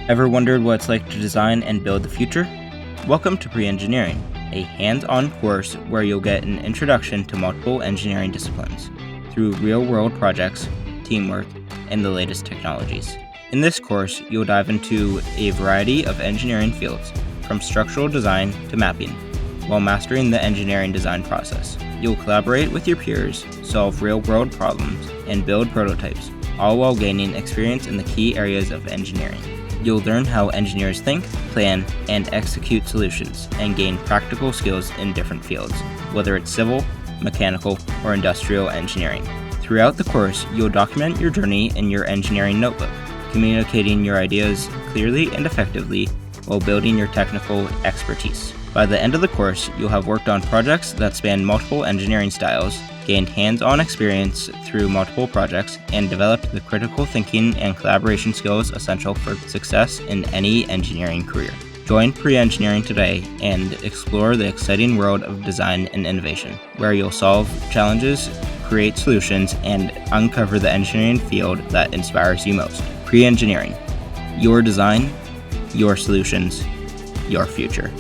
Ever wondered what it's like to design and build the future? Welcome to Pre-Engineering, a hands-on course where you'll get an introduction to multiple engineering disciplines through real-world projects, teamwork, and the latest technologies. In this course, you'll dive into a variety of engineering fields, from structural design to mapping, while mastering the engineering design process. You'll collaborate with your peers, solve real-world problems, and build prototypes, all while gaining experience in the key areas of engineering. You'll learn how engineers think, plan, and execute solutions, and gain practical skills in different fields, whether it's civil, mechanical, or industrial engineering. Throughout the course, you'll document your journey in your engineering notebook, communicating your ideas clearly and effectively while building your technical expertise. By the end of the course, you'll have worked on projects that span multiple engineering styles, gained hands-on experience through multiple projects, and developed the critical thinking and collaboration skills essential for success in any engineering career. Join Pre-Engineering today and explore the exciting world of design and innovation, where you'll solve challenges, create solutions, and uncover the engineering field that inspires you most. Pre-Engineering, your design, your solutions, your future.